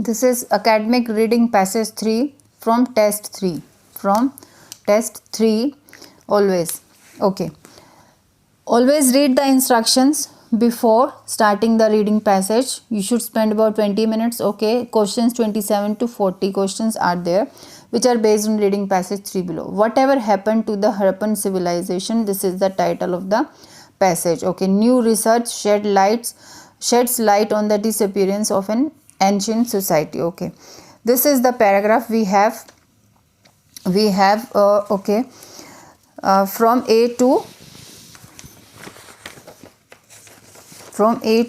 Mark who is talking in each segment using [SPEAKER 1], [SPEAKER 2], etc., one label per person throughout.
[SPEAKER 1] This is academic reading passage 3 from test 3. From test 3 always. Okay. Always read the instructions before starting the reading passage. You should spend about 20 minutes. Okay. Questions 27 to 40 questions are there which are based on reading passage 3 below. Whatever happened to the Harappan civilization? This is the title of the passage. Okay. New research sheds light on the disappearance of an ancient society. Okay. This is the paragraph we have okay, from A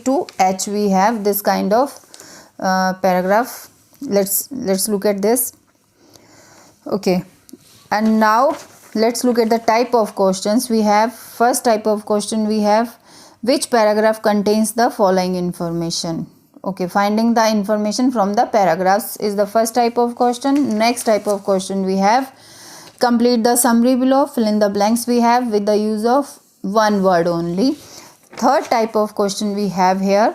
[SPEAKER 1] to H we have this kind of paragraph. Let's look at this. Okay, and now let's look at the type of questions we have. First type of question we have, which paragraph contains the following information? Okay, finding the information from the paragraphs is the first type of question. Next type of question we have, complete the summary below, fill in the blanks we have with the use of one word only. Third type of question we have here,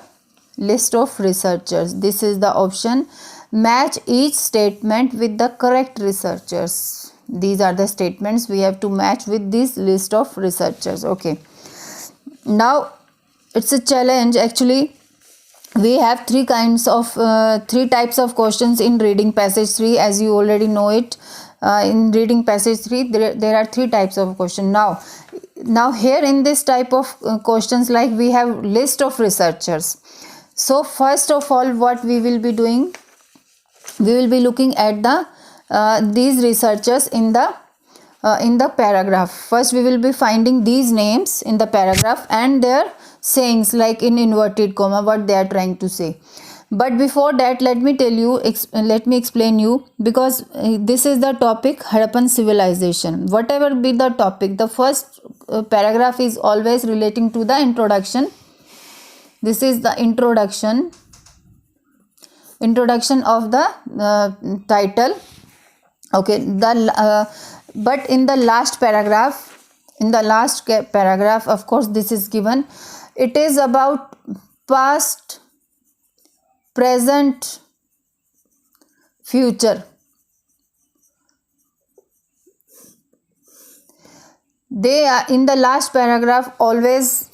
[SPEAKER 1] list of researchers. This is the option, match each statement with the correct researchers. These are the statements we have to match with this list of researchers. Okay, now it's a challenge. Actually, we have three types of questions in reading passage 3, as you already know it. In reading passage 3 there are three types of question. Now here in this type of questions, like we have list of researchers. So first of all, what we will be doing, we will be looking at the these researchers in the paragraph. First we will be finding these names in the paragraph and their sayings, like in inverted comma, what they are trying to say. But before that, let me explain you, because this is the topic Harappan civilization. Whatever be the topic, the first paragraph is always relating to the introduction. This is the introduction of the title. Okay, but in the last paragraph, of course this is given, it is about past, present, future. They are in the last paragraph always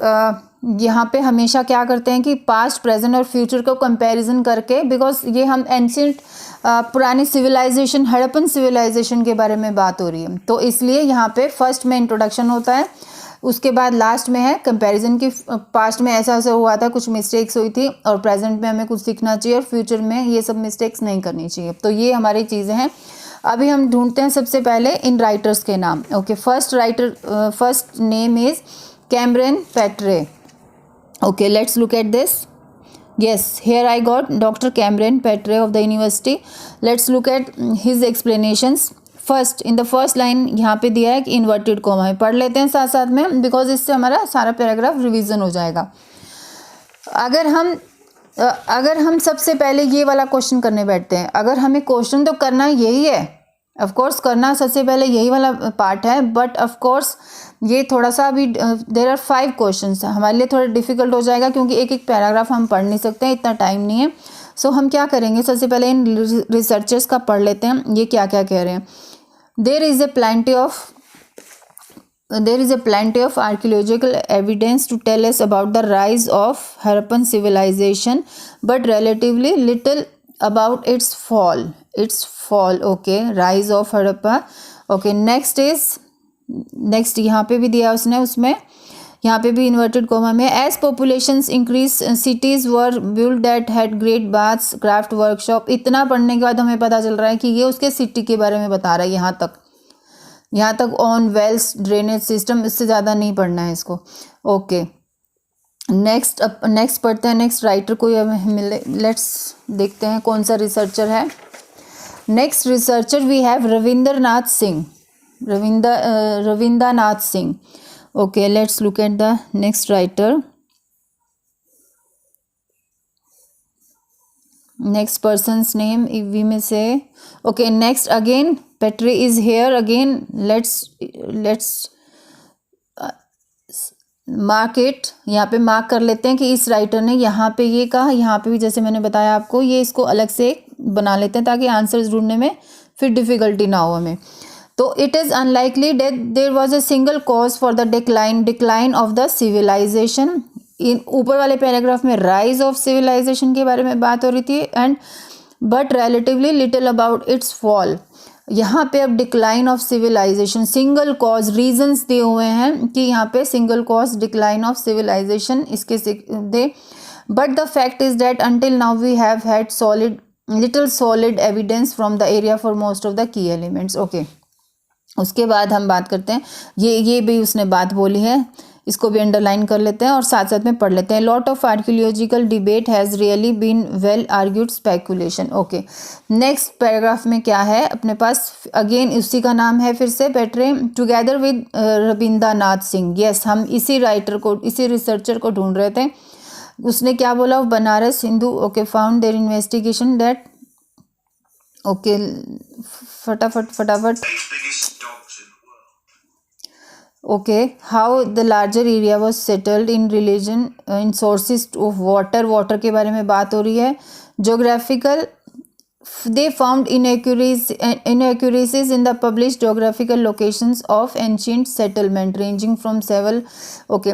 [SPEAKER 1] यहाँ पे हमेशा क्या करते हैं कि past, present और future को comparison करके, बिकॉज ये हम एंशियंट पुरानी सिविलाइजेशन, हड़प्पन सिविलाइजेशन के बारे में बात हो रही है, तो इसलिए यहाँ पे फर्स्ट में इंट्रोडक्शन होता है, उसके बाद लास्ट में है कंपैरिजन की पास्ट में ऐसा हुआ था, कुछ मिस्टेक्स हुई थी, और प्रेजेंट में हमें कुछ सीखना चाहिए, और फ्यूचर में ये सब मिस्टेक्स नहीं करनी चाहिए. तो ये हमारी चीज़ें हैं. अभी हम ढूंढते हैं सबसे पहले इन राइटर्स के नाम. Okay, first name is Cameron Petre. Okay, let's look at this. Yes, here I got Dr. Cameron Petre of the university. Let's look at his explanations. First, in the first line यहाँ पे दिया है कि inverted comma है. पढ़ लेते हैं साथ साथ में, because इससे हमारा सारा पैराग्राफ रिवीजन हो जाएगा. अगर हम सबसे पहले ये वाला क्वेश्चन करने बैठते हैं, अगर हमें क्वेश्चन तो करना यही है, ऑफ कोर्स करना सबसे पहले यही वाला पार्ट है, बट ऑफ कोर्स ये थोड़ा सा अभी देयर आर 5 क्वेश्चंस, हमारे लिए थोड़ा डिफिकल्ट हो जाएगा, क्योंकि एक पैराग्राफ हम पढ़ नहीं सकते हैं, इतना टाइम नहीं है. सो हम क्या करेंगे, सबसे पहले इन रिसर्चर्स का पढ़ लेते हैं, ये क्या क्या कह रहे हैं. There is a plenty of archaeological evidence to tell us about the rise of Harappan civilization, but relatively little about its fall. Okay, rise of Harappa. Okay, next यहाँ पे भी दिया उसने, उसमें यहाँ पे भी इन्वर्टेड कोमा में, as populations increase cities were build that had great baths, craft workshop. इतना पढ़ने के बाद हमें पता चल रहा है कि ये उसके सिटी के बारे में बता रहा है. यहाँ तक ऑन वेल्स, ड्रेनेज सिस्टम, इससे ज़्यादा नहीं पढ़ना है इसको. ओके, नेक्स्ट पढ़ते हैं. नेक्स्ट राइटर को मिले, लेट्स देखते हैं कौन सा रिसर्चर है. Next researcher we have Ravindranath Singh. Okay, let's look at the next writer. Next person's name, if we may say. Okay, next again Petre is here again. Let's mark it. यहाँ पे mark कर लेते हैं कि इस राइटर ने यहाँ पे ये कहा, यहाँ पे भी जैसे मैंने बताया आपको, ये इसको अलग से बना लेते हैं ताकि आंसर्स ढूंढने में फिर डिफ़िकल्टी ना हो हमें। तो it is unlikely that there was a single cause for the decline of the civilisation. इन ऊपर वाले पैराग्राफ में राइज ऑफ सिविलाइजेशन के बारे में बात हो रही थी and but relatively little about its fall. यहाँ पे अब decline of civilisation single cause reasons दिए हुए हैं कि यहाँ पे single cause decline of civilisation इसके दे, but the fact is that until now we have had little solid evidence from the area for most of the key elements. Okay, उसके बाद हम बात करते हैं, ये भी उसने बात बोली है, इसको भी अंडरलाइन कर लेते हैं और साथ साथ में पढ़ लेते हैं। Lot of archaeological debate has really been well argued speculation. Okay, next paragraph में क्या है अपने पास, अगेन उसी का नाम है फिर से, Petre together with Rabindranath Singh. Yes, हम इसी राइटर को, इसी रिसर्चर को ढूंढ रहे थे। उसने क्या बोला, Banaras Hindu okay found their investigation that okay फटाफट okay how the larger area was settled in religion in sources of water के बारे में बात हो रही है। Geographical they found inaccuracies in the published geographical locations of ancient settlement ranging from several okay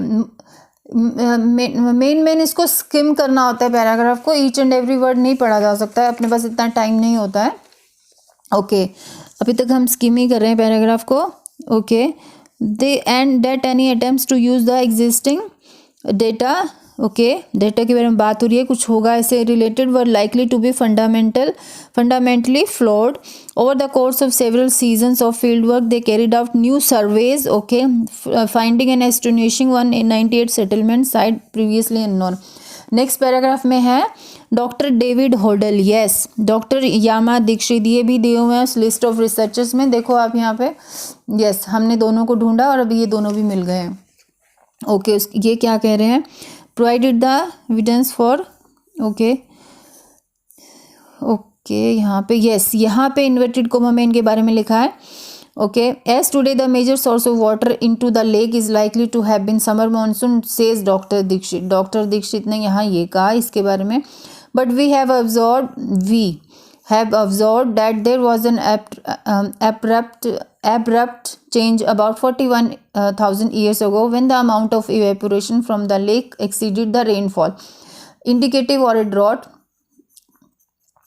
[SPEAKER 1] main इसको scheme करना होता है पैराग्राफ को, ईच एंड एवरी वर्ड नहीं पढ़ा जा सकता है, अपने पास इतना टाइम नहीं होता है। ओके, अभी तक हम स्किम ही कर रहे हैं पैराग्राफ को। Okay, they and that any attempts to use the existing data, okay data के बारे में बात हो रही है, कुछ होगा ऐसे related, were likely to be fundamentally flawed over the course of several seasons of field work they carried out new surveys, okay finding and astonishing 198 settlement site previously unknown. Next paragraph में है doctor David Hodel, yes doctor Yama Dixit, ये भी दिए हुए हैं उस list of researchers में, देखो आप यहाँ पे, यस हमने दोनों को ढूंढा और अभी ये दोनों भी मिल गए हैं। ओके, ये क्या कह रहे हैं, provided the evidence for okay यहाँ पे यस, यहाँ पे इन्वर्टेड कोमा में इनके बारे में लिखा है। Okay, as today the major source of water into the lake is likely to have been summer monsoon says doctor Dikshit. Doctor Dikshit ने यहाँ ये कहा इसके बारे में, but we have observed that there was an abrupt change about 41,000 years ago when the amount of evaporation from the lake exceeded the rainfall, indicative or a drought.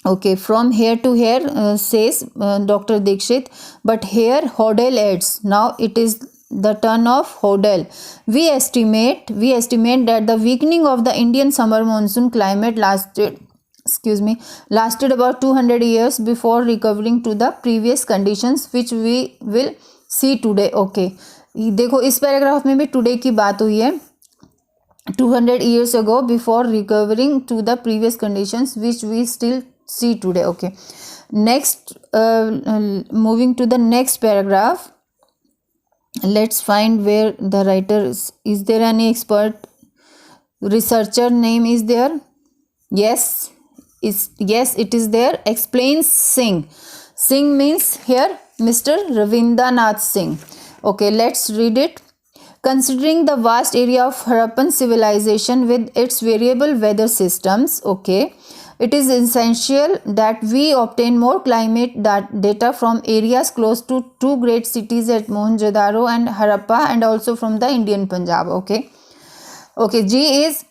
[SPEAKER 1] Okay, from here to here says Dr. Dikshit, but here Hodel adds, now it is the turn of Hodel. We estimate that the weakening of the Indian summer monsoon climate lasted about 200 years before recovering to the previous conditions which we will see today. Okay, देखो इस paragraph में भी today की बात हुई है, 200 years ago before recovering to the previous conditions which we still see today. Okay, next moving to the next paragraph, let's find where the writer is there any expert researcher name is there? Yes, it is there. Explains Singh. Singh means here Mr. Ravindranath Singh. Okay, let's read it. Considering the vast area of Harappan civilization with its variable weather systems, okay, it is essential that we obtain more climate data from areas close to two great cities at Mohenjo-daro and Harappa, and also from the Indian Punjab. Okay, G is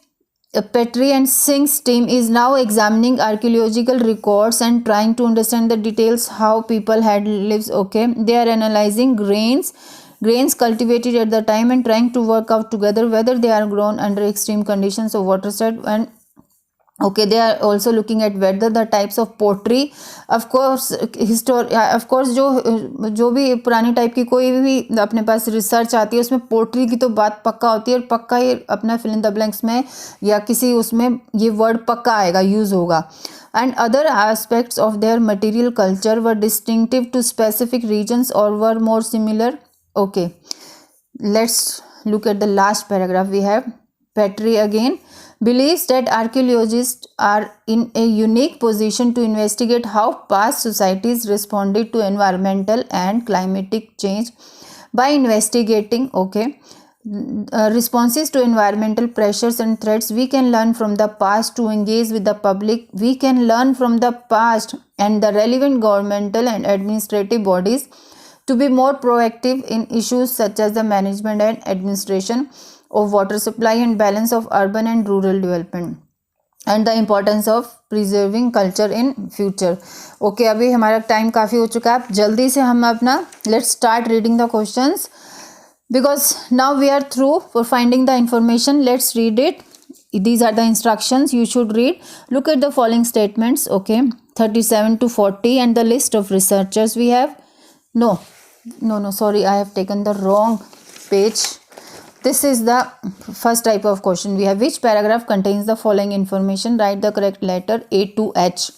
[SPEAKER 1] Petri and Singh's team is now examining archaeological records and trying to understand the details how people had lived. Okay, they are analyzing grains cultivated at the time and trying to work out together whether they are grown under extreme conditions of watershed, and okay they are also looking at whether the types of pottery, of course जो भी पुरानी type की कोई भी अपने पास research आती है उसमें पोट्री की तो बात पक्का होती है, और पक्का ये अपना फिल इन द ब्लैंक्स में या किसी उसमें ये वर्ड पक्का आएगा, यूज़ होगा। And other aspects of their material culture were distinctive to specific regions और were more similar. Okay, let's look at the last paragraph we have. Petri again believes that archaeologists are in a unique position to investigate how past societies responded to environmental and climatic change by investigating responses to environmental pressures and threats. We can learn from the past to engage with the public. We can learn from the past and the relevant governmental and administrative bodies to be more proactive in issues such as the management and administration of water supply and balance of urban and rural development and the importance of preserving culture in future. Okay, अभी हमारा time काफ़ी हो चुका है. जल्दी से हम अपना let's start reading the questions because now we are through for finding the information. Let's read it. These are the instructions you should read. Look at the following statements. Okay, 37 to 40 and the list of researchers we have. No, sorry, I have taken the wrong page. This is the first type of question we have. Which paragraph contains the following information? Write the correct letter A to H.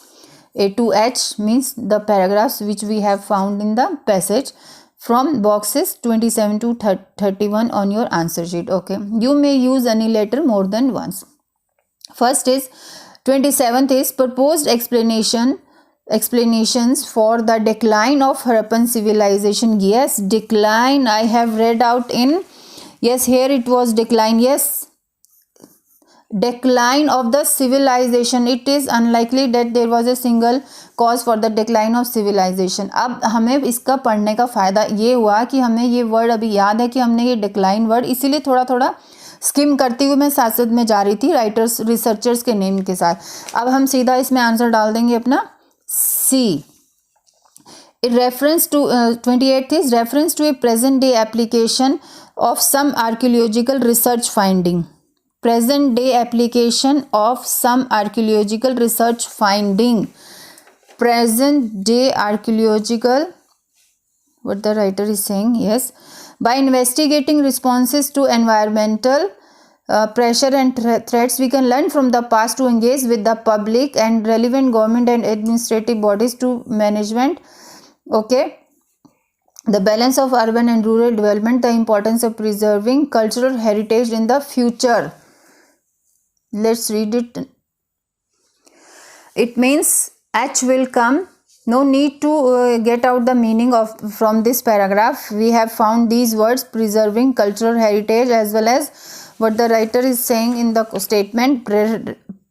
[SPEAKER 1] A to H means the paragraphs which we have found in the passage from boxes 27 to 31 on your answer sheet. Okay, you may use any letter more than once. First is 27th is proposed explanations for the decline of Harappan civilization. Yes, decline I have read out in. Yes, here it was decline. Yes, decline of the civilization. It is unlikely that there was a single cause for the decline of civilization. अब हमें इसका पढ़ने का फ़ायदा ये हुआ कि हमें ये वर्ड अभी याद है कि हमने ये decline वर्ड इसीलिए थोड़ा थोड़ा स्किम करती हुई मैं साथ साथ में जा रही थी राइटर्स रिसर्चर्स के नेम के साथ. अब हम सीधा इसमें आंसर डाल देंगे अपना C. Reference to 28th is reference to a present day application of some archaeological research finding. Present day application of some archaeological research finding. Present day archaeological, what the writer is saying, yes. By investigating responses to environmental pressure and threats, we can learn from the past to engage with the public and relevant government and administrative bodies to management. Okay, the balance of urban and rural development, the importance of preserving cultural heritage in the future. Let's read it. It means H will come. No need to get out the meaning of from this paragraph. We have found these words, preserving cultural heritage, as well as what the writer is saying in the statement,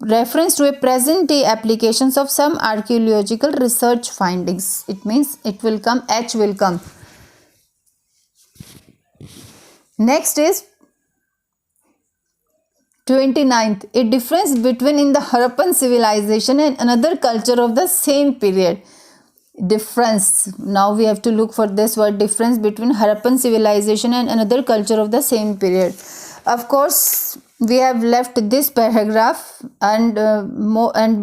[SPEAKER 1] reference to a present day applications of some archaeological research findings. It means it will come, H will come. Next is 29th, a difference between in the Harappan civilization and another culture of the same period. Difference. Now we have to look for this word, difference between Harappan civilization and another culture of the same period. Of course we have left this paragraph and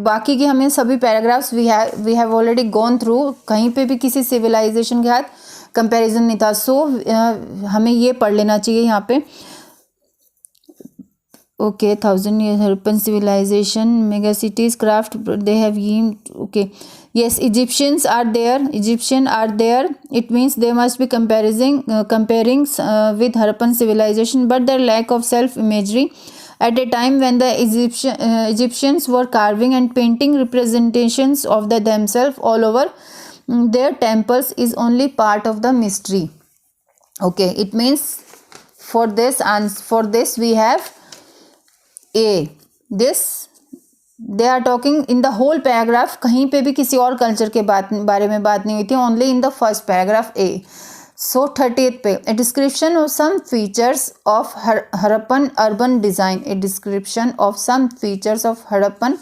[SPEAKER 1] बाकी के हमें सभी paragraphs we have already gone through. कहीं पे भी किसी civilization के साथ comparison नहीं था. So हमें ये पढ़ लेना चाहिए यहाँ पे. Okay, 1000 years Harappan civilization, mega cities, craft they have used. Okay, yes, Egyptians are there. It means they must be comparing with Harappan civilization, but their lack of self imagery at a time when the Egyptians were carving and painting representations of themselves all over their temples is only part of the mystery. Okay, it means for this we have A. This they are talking in the whole paragraph. कहीं पे भी किसी और culture के बारे में बात नहीं हुई थी. Only in the first paragraph A. So 30th पे a description of some features of Harappan urban design. A description of some features of Harappan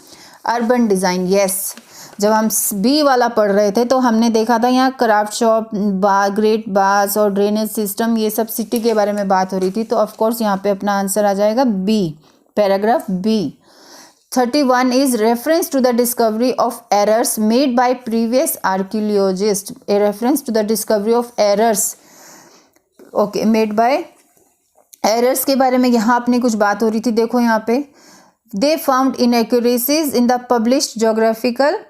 [SPEAKER 1] urban design. Yes. जब हम बी वाला पढ़ रहे थे तो हमने देखा था यहाँ क्राफ्ट शॉप, ग्रेट बास और ड्रेनेज सिस्टम, ये सब सिटी के बारे में बात हो रही थी. तो ऑफकोर्स यहाँ पे अपना आंसर आ जाएगा B, paragraph B. 31 is reference to the discovery of errors made by previous archaeologists. A reference to the discovery of errors. Okay, made by errors के बारे में यहाँ अपनी कुछ बात हो रही थी. देखो यहाँ पे they found inaccuracies in the published geographical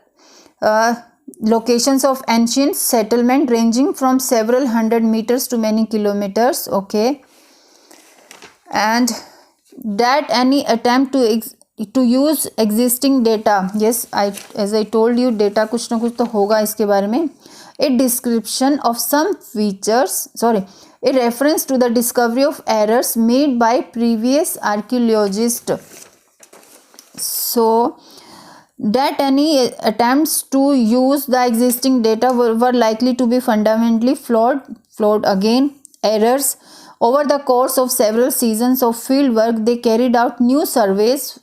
[SPEAKER 1] locations of ancient settlement ranging from several hundred meters to many kilometers. Okay, and that any attempt to use existing data. Yes, as I told you, data कुछ ना कुछ तो होगा इसके बारे में. A description of some features, a reference to the discovery of errors made by previous archaeologists. So that any attempts to use the existing data were likely to be fundamentally flawed. Again, errors. Over the course of several seasons of field work, they carried out new surveys,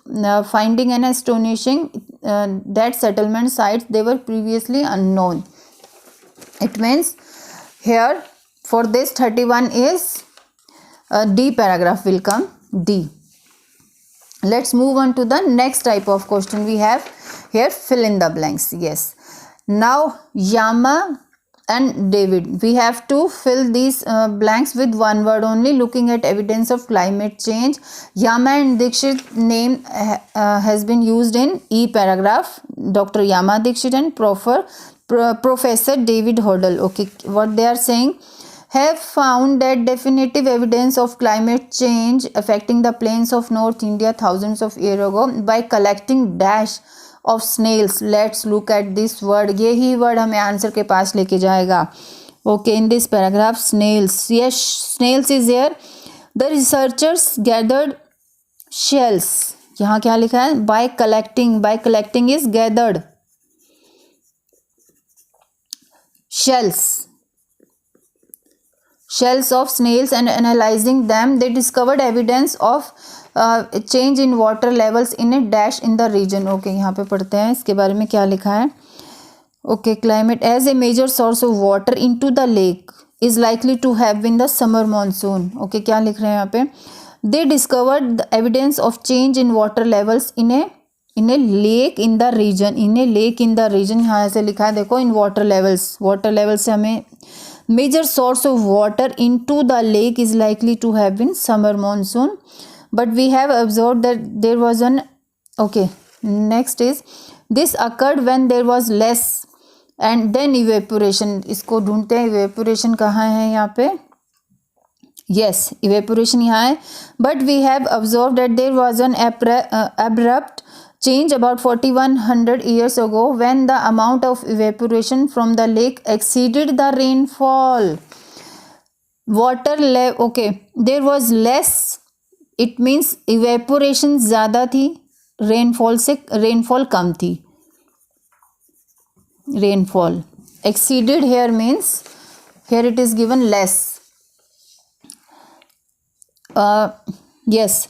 [SPEAKER 1] finding an astonishing that settlement sites they were previously unknown. It means here for this 31 is D paragraph will come D. Let's move on to the next type of question. We have here fill in the blanks. Yes. Now Yama and David, we have to fill these blanks with one word only, looking at evidence of climate change. Yama and Dixit name has been used in E paragraph. Dr. Yama Dixit and Professor David Hoddle. Okay, what they are saying, have found that definitive evidence of climate change affecting the plains of North India thousands of years ago by collecting dash of snails. Let's look at this word. ये ही word हमें answer के पास लेके जाएगा. Okay, in this paragraph, snails. Yes, snails is here. The researchers gathered shells. यहाँ क्या लिखा है? By collecting. By collecting is gathered. Shells of snails and analyzing them, they discovered evidence of change in water levels in a dash in the region. Okay, यहाँ पे पढ़ते हैं इसके बारे में क्या लिखा है. Okay, climate as a major source of water into the lake is likely to have been the summer monsoon. Okay, क्या लिख रहे हैं यहाँ पे? They discovered the evidence of change in water levels in a lake in the region. In a lake in the region यहाँ ऐसे लिखा है, देखो, in water levels. Water levels से हमें major source of water into the lake is likely to have been summer monsoon. But we have observed that there was an, okay, next is this occurred when there was less and then evaporation. इसको ढूंढते हैं, evaporation कहाँ है यहाँ पे? Yes, evaporation यहाँ है. But we have observed that there was an abrupt change about 4100 years ago when the amount of evaporation from the lake exceeded the rainfall. Water level, okay, there was less. It means evaporation ज़्यादा थी, rainfall कम थी. Rainfall exceeded here means here it is given less. Yes,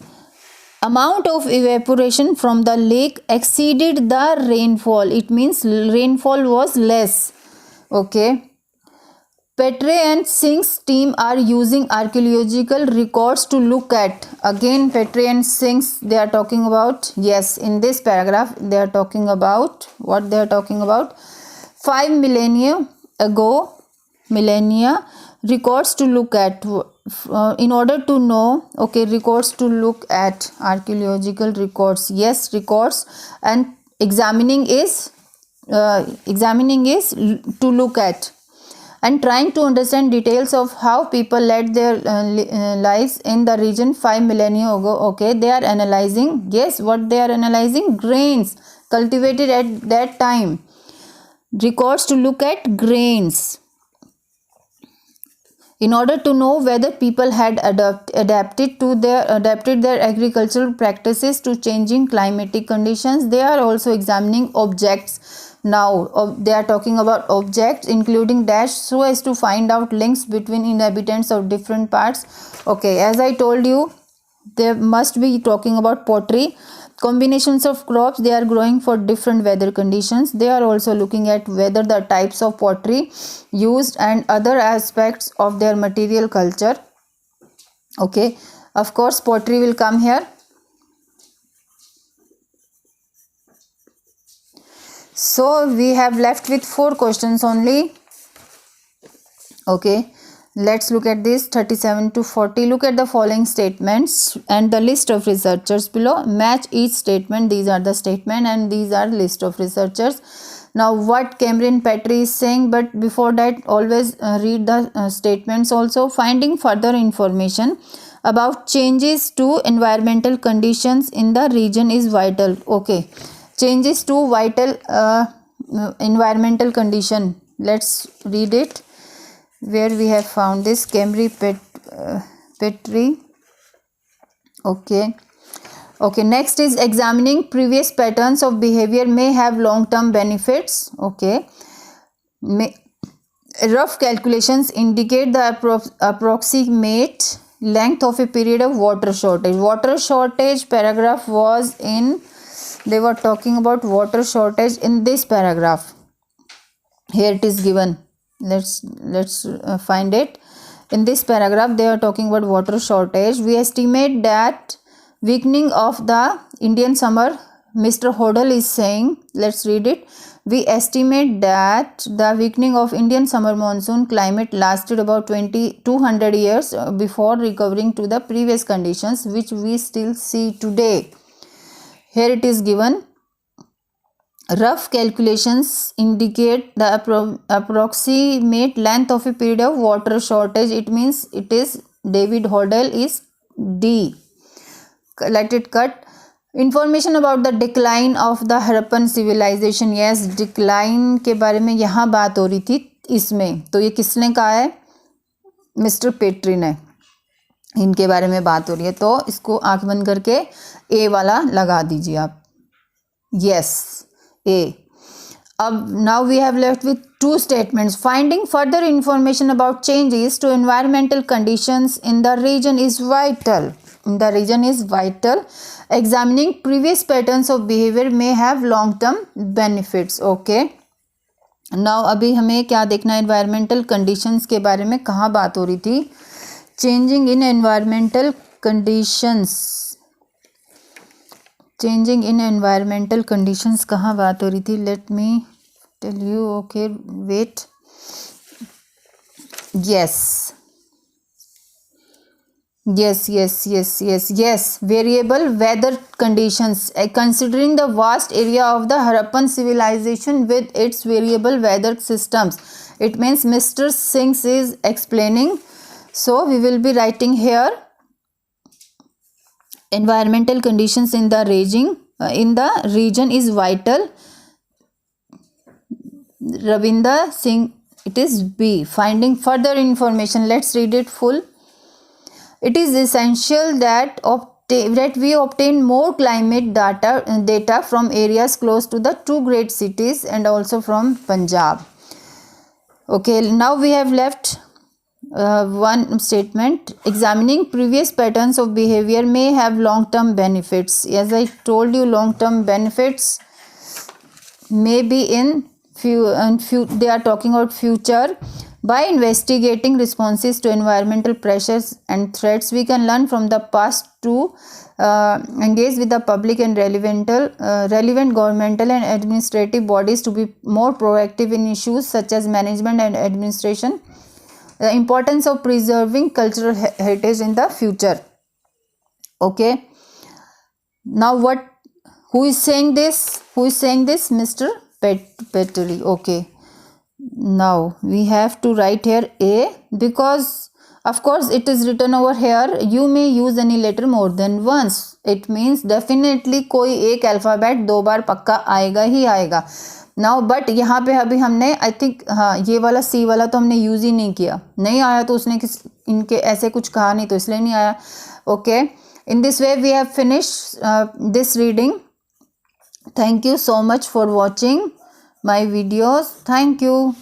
[SPEAKER 1] amount of evaporation from the lake exceeded the rainfall. It means rainfall was less. Okay. Petre and Singh's team are using archaeological records to look at. Again, Petre and Singh's, they are talking about, yes, in this paragraph, they are talking about, what they are talking about? 5 millennia ago, records to look at, in order to know, okay, records to look at, archaeological records, yes, records, and examining is to look at, and trying to understand details of how people led their lives in the region 5 millennia ago. Okay, they are analyzing, yes, what they are analyzing? Grains cultivated at that time. Records to look at grains in order to know whether people had adapted their agricultural practices to changing climatic conditions. They are also examining objects. Now they are talking about objects including dash so as to find out links between inhabitants of different parts. Okay, as I told you, they must be talking about pottery. Combinations of crops they are growing for different weather conditions. They are also looking at whether the types of pottery used and other aspects of their material culture. Okay, of course pottery will come here. So we have left with 4 questions only. Okay, let's look at this 37 to 40. Look at the following statements and the list of researchers below. Match each statement. These are the statement and these are list of researchers. Now what Cameron Petre is saying, but before that always read the statements also. Finding further information about changes to environmental conditions in the region is vital. Okay, changes to vital environmental condition. Let's read it. Where we have found this. Cameron Petri. Okay. Okay, next is examining previous patterns of behavior may have long-term benefits. Okay. Rough calculations indicate the approximate length of a period of water shortage. Water shortage paragraph was in, they were talking about water shortage in this paragraph. Here it is given. Let's find it. In this paragraph they are talking about water shortage. We estimate that weakening of the Indian summer, Mr. Hodel is saying, let's read it. We estimate that the weakening of Indian summer monsoon climate lasted about 200 years before recovering to the previous conditions which we still see today. Here it is given. Rough calculations indicate the approximate length of a period of water shortage. It means it is David Hodel is D. Let it cut. Information about the decline of the Harappan civilization. Yes, decline के बारे में यहाँ बात हो रही थी इसमें. तो ये किसने कहा है? मिस्टर पेट्री ने. इनके बारे में बात हो रही है. तो इसको आंख बंद करके ए वाला लगा दीजिए आप. Yes, A. Now we have left with two statements. Finding further information about changes to environmental conditions in the region is vital. Examining previous patterns of behavior may have long-term benefits. Okay. Now अभी हमें क्या देखना है? Environmental conditions के बारे में कहाँ बात हो रही थी? Changing in environmental conditions. Changing in environmental conditions कहाँ बात हो रही थी? Let me tell you. Okay, wait. Yes. Variable weather conditions. Considering the vast area of the Harappan civilization with its variable weather systems. It means Mr. Singh is explaining. So we will be writing here. Environmental conditions in the region is vital. Ravinder Singh, it is B. Finding further information. Let's read it full. It is essential that we obtain more climate data from areas close to the two great cities and also from Punjab. Okay, now we have left one statement. Examining previous patterns of behavior may have long-term benefits. As I told you, long-term benefits may be they are talking about future. By investigating responses to environmental pressures and threats, we can learn from the past to engage with the public and relevant governmental and administrative bodies to be more proactive in issues such as management and administration. The importance of preserving cultural heritage in the future. Okay. Now who is saying this? Mr. Petri. Okay. Now we have to write here A, because of course it is written over here. You may use any letter more than once. It means definitely कोई एक alphabet दो बार पक्का आएगा ही आएगा. Now but यहाँ पे अभी हमने आई थिंक हाँ ये वाला सी वाला तो हमने यूज़ ही नहीं किया. नहीं आया तो उसने इनके ऐसे कुछ कहा नहीं तो इसलिए नहीं आया. Okay, in this way we have finish this reading. Thank you so much for watching my videos. Thank you.